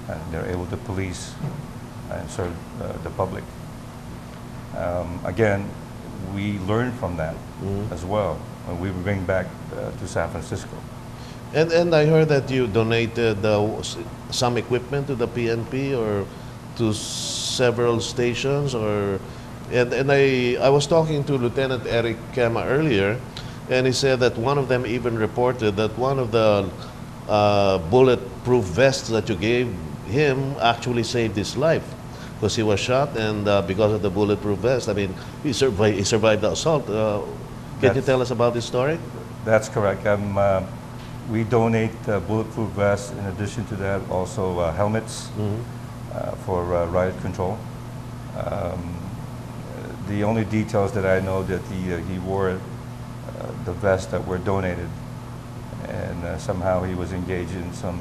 and they're able to police and serve the public. Again, we learn from that as well when we bring back to San Francisco. And I heard that you donated some equipment to the PNP or to several stations, and I was talking to Lieutenant Eric Kema earlier, and he said that one of them even reported that one of the bulletproof vests that you gave him actually saved his life, because he was shot, and because of the bulletproof vest, I mean, he survived the assault. Can you tell us about this story? That's correct. We donate bulletproof vests. In addition to that, also helmets for riot control. The only details that I know that he wore the vests that were donated, and somehow he was engaged in some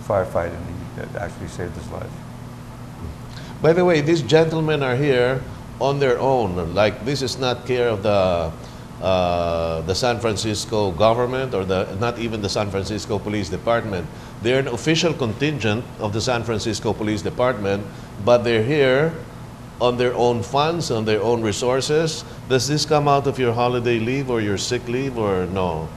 firefight, and he actually saved his life. By the way, these gentlemen are here on their own. Like, this is not care of the San Francisco government or not even the San Francisco Police Department. They're an official contingent of the San Francisco Police Department, but they're here on their own funds, on their own resources. Does this come out of your holiday leave or your sick leave, or no?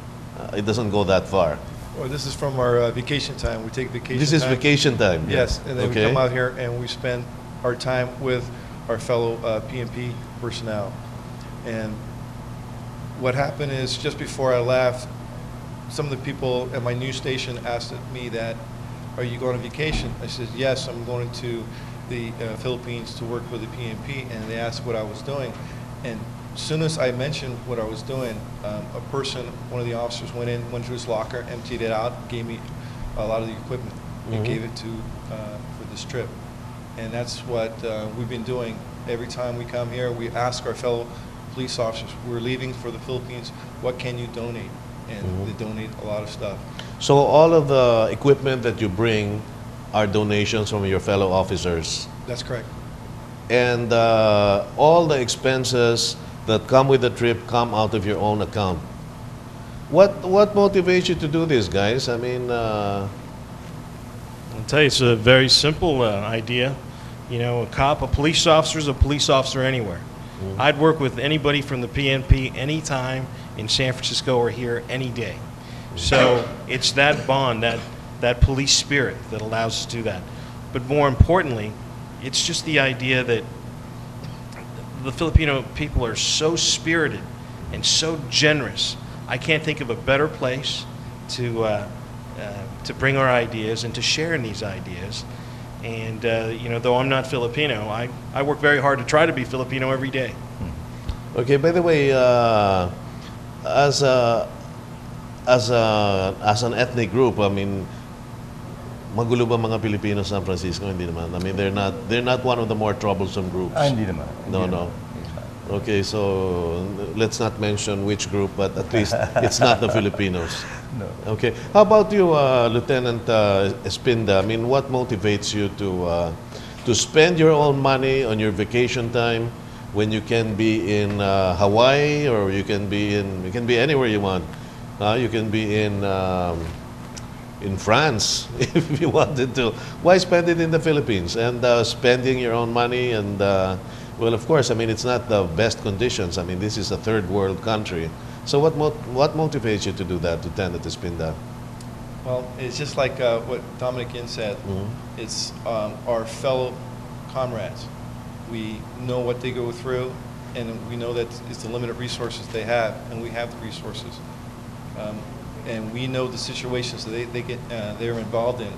It doesn't go that far. Well, this is from our vacation time. We take vacation time. This is vacation time? Yes, and then we come out here and we spend our time with our fellow PNP personnel. And what happened is, just before I left, some of the people at my news station asked me that, "Are you going on vacation?" I said, "Yes, I'm going to the Philippines to work with the PNP," and they asked what I was doing. And as soon as I mentioned what I was doing, a person, one of the officers went to his locker, emptied it out, gave me a lot of the equipment, and gave it to for this trip. And that's what we've been doing. Every time we come here, we ask our fellow police officers, we're leaving for the Philippines, what can you donate? And they donate a lot of stuff. So all of the equipment that you bring are donations from your fellow officers? That's correct. And all the expenses that come with the trip come out of your own account. What motivates you to do this, guys? I mean, I'll tell you, it's a very simple idea. You know, a police officer is a police officer anywhere. I'd work with anybody from the PNP anytime in San Francisco or here any day. So it's that bond, that police spirit that allows us to do that. But more importantly, it's just the idea that the Filipino people are so spirited and so generous. I can't think of a better place to bring our ideas and to share in these ideas. And you know, though I'm not Filipino, I work very hard to try to be Filipino every day. Okay, by the way, as an ethnic group, I mean, magulo ba mga Pilipino sa San Francisco? Hindi naman. I mean, they're not one of the more troublesome groups. Hindi naman. No. Okay, so let's not mention which group, but at least it's not the Filipinos. No. Okay. How about you, Lieutenant Espinda? I mean, what motivates you to spend your own money on your vacation time when you can be in Hawaii, or you can be anywhere you want? You can be in France if you wanted to. Why spend it in the Philippines and spending your own money? And well, of course, I mean, it's not the best conditions. I mean, this is a third world country. So what motivates you to do that, Lieutenant Espinda? Well, it's just like what Dominic said. It's our fellow comrades. We know what they go through, and we know that it's the limited resources they have, and we have the resources. And we know the situations that they're involved in.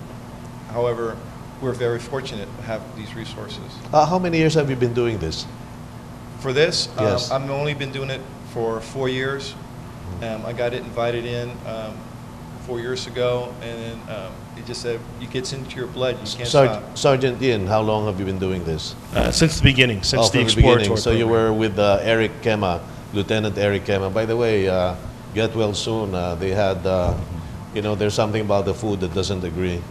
However, we're very fortunate to have these resources. How many years have you been doing this? For this, yes. I've only been doing it for 4 years. I got it invited in 4 years ago, and then it just said it gets into your blood. You can't stop. Sergeant Ian, how long have you been doing this? Since the beginning, since the beginning. exploratory So you program. were with Eric Kema, Lieutenant Eric Kema. By the way, get well soon. They had, you know, there's something about the food that doesn't agree.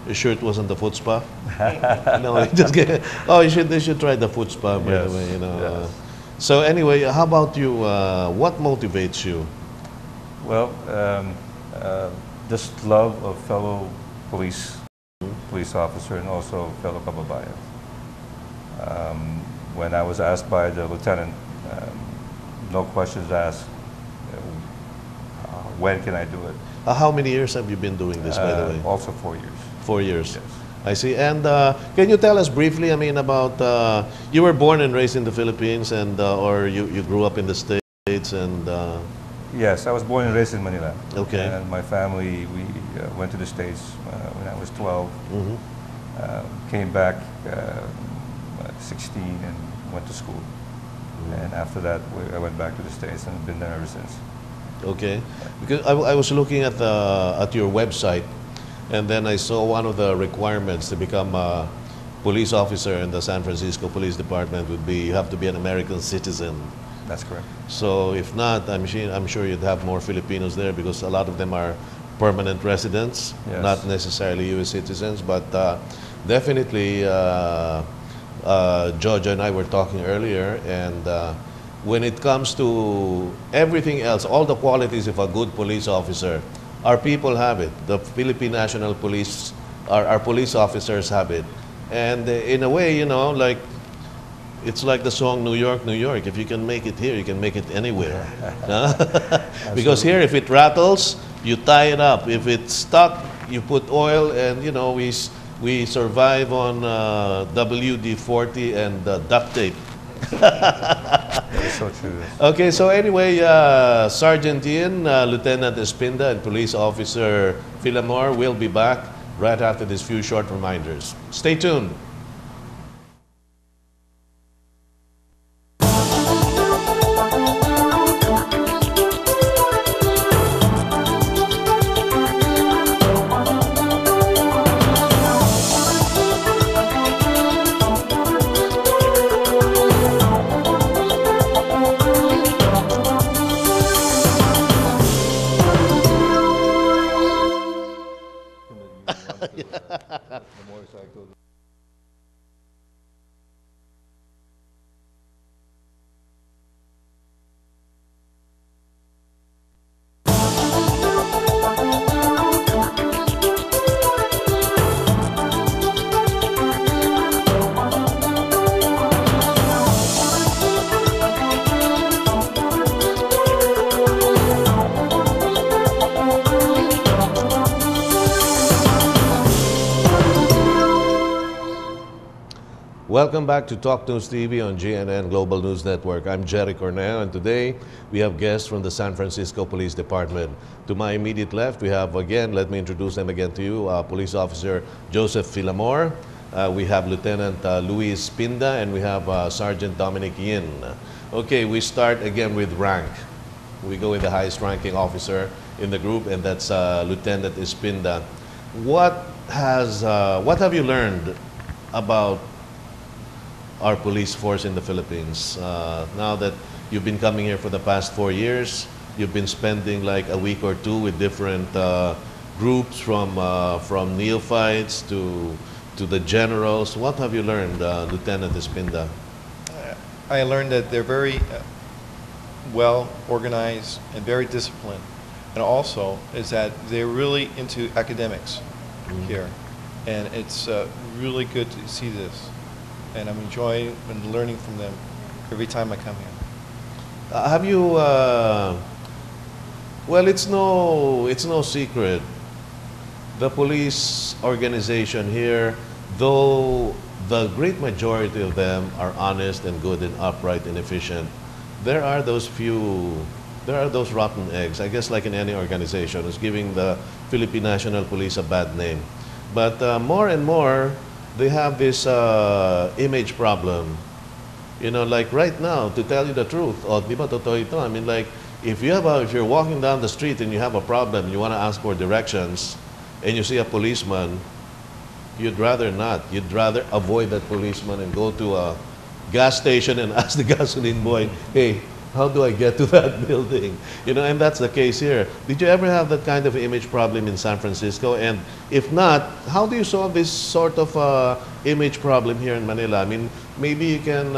You sure it wasn't the foot spa? No, just kidding. Oh, they should try the foot spa, by the way. You know. Yes. So anyway, how about you? What motivates you? Well, just love of fellow police police officer and also fellow kababayan. When I was asked by the lieutenant, no questions asked, when can I do it? How many years have you been doing this, by the way? Also 4 years. 4 years. Yes. I see. And can you tell us briefly, I mean, about, you were born and raised in the Philippines, and or you grew up in the States, and... Yes, I was born and raised in Manila. Okay. And my family, we went to the States when I was 12. Mhm. Came back at 16 and went to school. And after that, I went back to the States and have been there ever since. Okay. Because I was looking at your website, and then I saw one of the requirements to become a police officer in the San Francisco Police Department would be you have to be an American citizen. That's correct. So if not, I'm sure you'd have more Filipinos there because a lot of them are permanent residents, Yes. not necessarily U.S. citizens, but definitely Georgia and I were talking earlier, and when it comes to everything else, all the qualities of a good police officer, our people have it. The Philippine National Police, our police officers have it. And in a way, you know, like, it's like the song New York, New York. If you can make it here, you can make it anywhere. Because here, if it rattles, you tie it up. If it's stuck, you put oil, and, you know, we survive on WD-40 and duct tape. That's so true. Okay, so anyway, Sergeant Ian, Lieutenant Espinda, and Police Officer Filamor will be back right after these few short reminders. Stay tuned. Welcome back to Talk News TV on GNN Global News Network. I'm Gerry Cornejo, and today we have guests from the San Francisco Police Department. To my immediate left, we have, again, let me introduce them again to you, Police Officer Joseph Filamor. We have Lieutenant Luis Espinda, and we have Sergeant Dominic Yin. Okay, we start again with rank. We go with the highest ranking officer in the group, and that's Lieutenant Espinda. What have you learned about our police force in the Philippines? Now that you've been coming here for the past 4 years, you've been spending like a week or two with different groups from neophytes to the generals. What have you learned, Lieutenant Espinda? I learned that they're very well organized and very disciplined. And also is that they're really into academics here. And it's really good to see this. And I'm enjoying and learning from them every time I come here. Have you, well, it's no secret. The police organization here, though the great majority of them are honest and good and upright and efficient, there are those rotten eggs, I guess, like in any organization, who's giving the Philippine National Police a bad name. But more and more, they have this image problem. You know, like right now, to tell you the truth, di ba totoo ito? I mean, like, if you're walking down the street and you have a problem, you want to ask for directions, and you see a policeman, you'd rather not. You'd rather avoid that policeman and go to a gas station and ask the gasoline boy, hey, how do I get to that building? You know, and that's the case here. Did you ever have that kind of image problem in San Francisco? And if not, how do you solve this sort of image problem here in Manila? I mean, maybe you can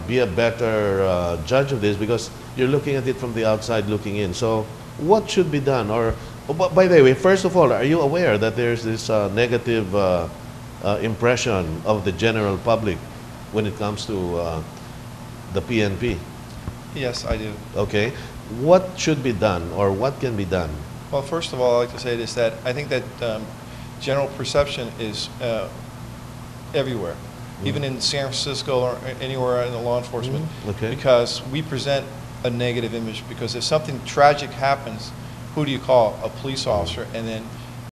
be a better judge of this because you're looking at it from the outside looking in. So what should be done? Or Oh, but by the way, first of all, are you aware that there's this negative impression of the general public when it comes to the PNP? Yes, I do. Okay. What should be done or what can be done? Well, first of all, I'd like to say this, that I think that general perception is everywhere, even in San Francisco or anywhere in the law enforcement, Okay. because we present a negative image. Because if something tragic happens, who do you call? A police officer. And then